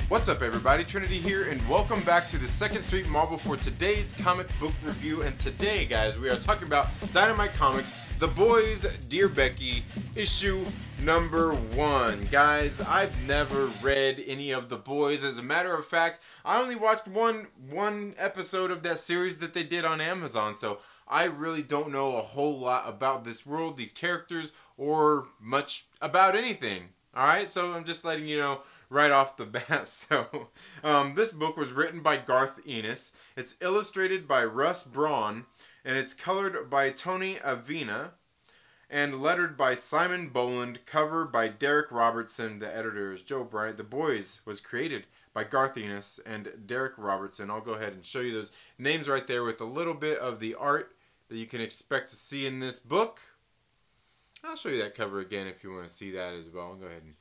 What's up everybody, Trinity here, and welcome back to the Second Street Marvel for today's comic book review. And today, guys, we are talking about Dynamite Comics, The Boys, Dear Becky, issue number 1. Guys, I've never read any of The Boys. As a matter of fact, I only watched one episode of that series that they did on Amazon, so I really don't know a whole lot about this world, these characters, or much about anything. Alright, so I'm just letting you know right off the bat. So, this book was written by Garth Ennis. It's illustrated by Russ Braun, and it's colored by Tony Avina, and lettered by Simon Boland. Cover by Derek Robertson. The editor is Joe Bryant. The Boys was created by Garth Ennis and Derek Robertson. I'll go ahead and show you those names right there with a little bit of the art that you can expect to see in this book. I'll show you that cover again if you want to see that as well. I'll go ahead and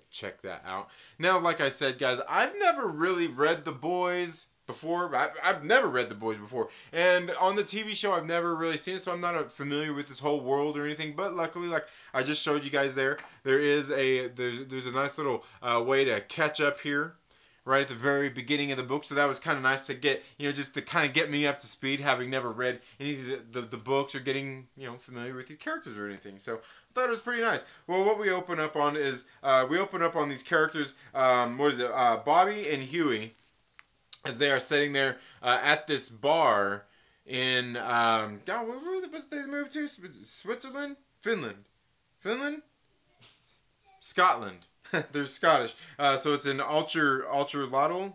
check that out. Now, like I said, guys, I've never really read The Boys before. I've never read The Boys before. And on the TV show, I've never really seen it, so I'm not familiar with this whole world or anything. But luckily, like I just showed you guys there, there's a nice little way to catch up here right at the very beginning of the book. So that was kind of nice to get, just to kind of get me up to speed, having never read any of the books or getting, familiar with these characters or anything. So I thought it was pretty nice. Well, what we open up on is, we open up on these characters, Bobby and Huey, as they are sitting there at this bar in, God, where was they moved to? Switzerland? Finland? Scotland. They're Scottish. So it's in Ultralato.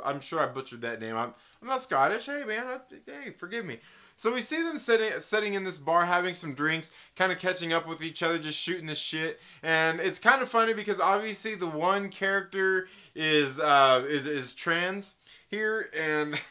I'm sure I butchered that name. I'm not Scottish. Hey, man. Hey, forgive me. So we see them sitting in this bar, having some drinks, kind of catching up with each other, just shooting the shit. And it's kind of funny because obviously the one character is trans here, and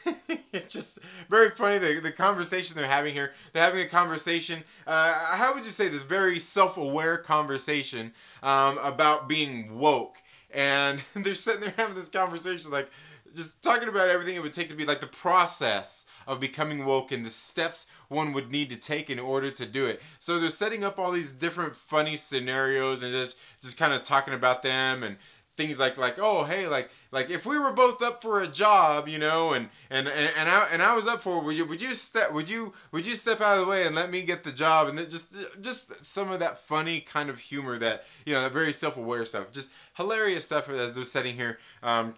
it's just very funny the conversation they're having here. They're having a conversation, how would you say this, very self-aware conversation about being woke. And they're sitting there having this conversation, like, just talking about everything it would take to be like the process of becoming woke and the steps one would need to take in order to do it. So they're setting up all these different funny scenarios and just kind of talking about them and things like oh hey, like if we were both up for a job, and I was up for it, would you step out of the way and let me get the job? And just some of that funny kind of humor that that very self-aware stuff, just hilarious stuff as they're sitting here,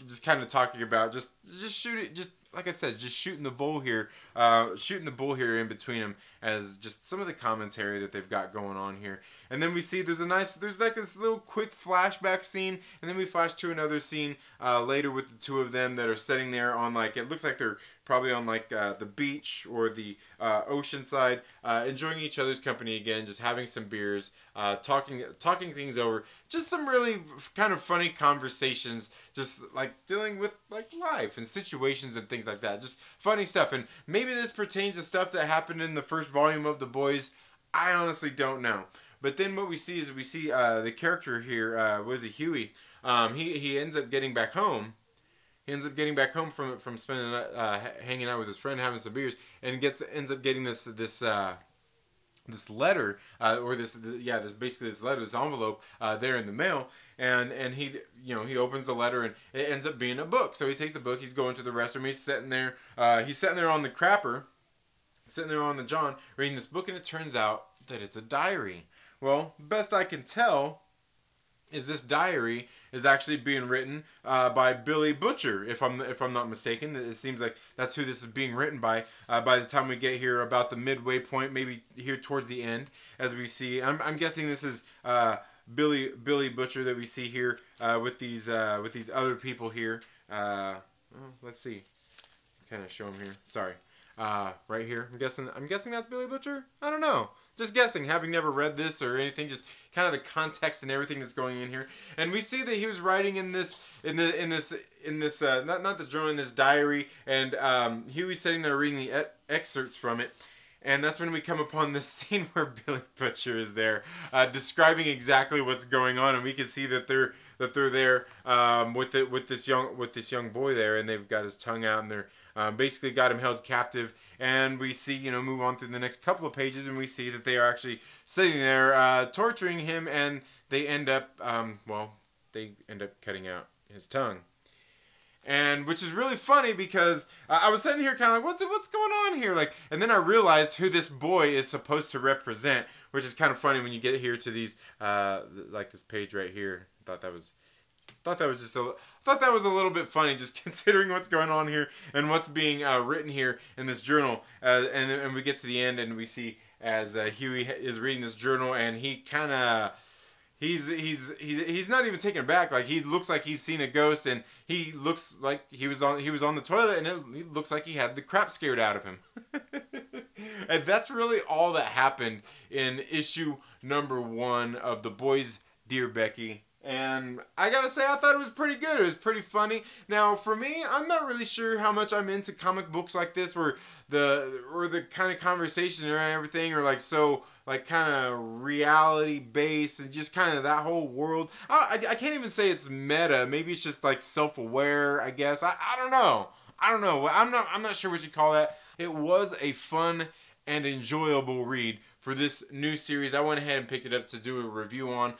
just kind of talking about just like I said, just shooting the bull here in between them, as just some of the commentary that they've got going on here. And then we see there's like this little quick flashback scene, and then we flash to another scene later with the two of them that are sitting there on, like, it looks like they're probably on like the beach or the ocean side, enjoying each other's company again, just having some beers, talking things over, just some really kind of funny conversations, just like dealing with like life and situations and things like that, just funny stuff. And maybe this pertains to stuff that happened in the first volume of The Boys. I honestly don't know. But then what we see is the character here, Huey. He ends up getting back home. He ends up getting back home from spending hanging out with his friend, having some beers, and ends up getting this letter, or this letter, this envelope there in the mail, and he opens the letter, and it ends up being a book. So he takes the book. He's going to the restroom. He's sitting there on the crapper, sitting there on the John, reading this book, and it turns out that it's a diary. Well, best I can tell is this diary is actually being written by Billy Butcher, if I'm not mistaken. It seems like that's who this is being written by the time we get here about the midway point, maybe here towards the end, as we see. I'm guessing this is Billy Butcher that we see here with these other people here. Let's see. Kind of show him here. Sorry. Right here. I'm guessing that's Billy Butcher. I don't know. Just guessing, having never read this or anything, just kind of the context and everything that's going in here. And we see that he was writing in this not this journal, in this diary, and Huey's sitting there reading the excerpts from it. And that's when we come upon this scene where Billy Butcher is there, describing exactly what's going on, and we can see that they're there with this young boy there, and they've got his tongue out, and they're basically got him held captive, And we see, you know, move on through the next couple of pages, and we see that they are actually sitting there torturing him, and they end up, they end up cutting out his tongue. And which is really funny because I was sitting here kind of like, what's going on here? Like, and then I realized who this boy is supposed to represent, which is kind of funny when you get here to these, like this page right here. Thought that was a little bit funny, just considering what's going on here and what's being written here in this journal. And we get to the end, and we see as Huey is reading this journal, and he kind of. He's not even taken aback. Like, he looks like he's seen a ghost, and he looks like he was on the toilet, and it looks like he had the crap scared out of him. And that's really all that happened in issue number 1 of The Boys Dear Becky. And I gotta say, I thought it was pretty good. It was pretty funny. Now, for me, I'm not really sure how much I'm into comic books like this, where the kind of conversation and everything are like so like kind of reality based, and just kind of that whole world. I can't even say it's meta. Maybe it's just like self-aware, I guess. I don't know. I'm not sure what you call that. It was a fun and enjoyable read for this new series. I went ahead and picked it up to do a review on.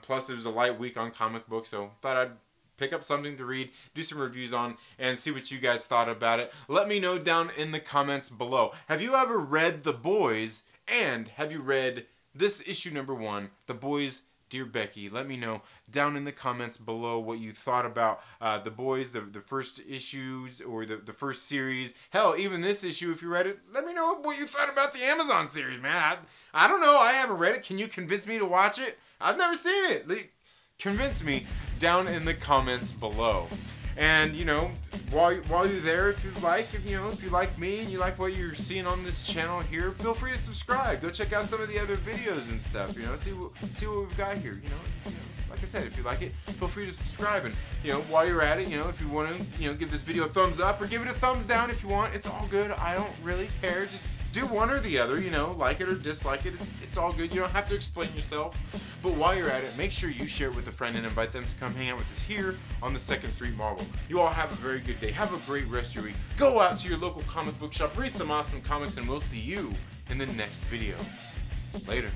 Plus, it was a light week on comic books, so thought I'd pick up something to read, do some reviews on, and see what you guys thought about it. Let me know down in the comments below. Have you ever read The Boys? And have you read this issue number 1, The Boys Dear Becky? Let me know down in the comments below what you thought about The Boys, the first issues, or the first series. Hell, even this issue, if you read it, let me know what you thought about the Amazon series, man. I don't know. I haven't read it. Can you convince me to watch it? I've never seen it. Convince me down in the comments below. And, you know, while you're there, if you like me and you like what you're seeing on this channel here, feel free to subscribe. Go check out some of the other videos and stuff. You know, see what we've got here. You know, like I said, if you like it, feel free to subscribe. And, you know, while you're at it, you know, if you want to, you know, give this video a thumbs up or give it a thumbs down if you want. It's all good. I don't really care. Just do one or the other, you know, like it or dislike it. It's all good. You don't have to explain yourself. But while you're at it, make sure you share it with a friend and invite them to come hang out with us here on the 2nd Street Marvel. You all have a very good day. Have a great rest of your week. Go out to your local comic book shop, read some awesome comics, and we'll see you in the next video. Later.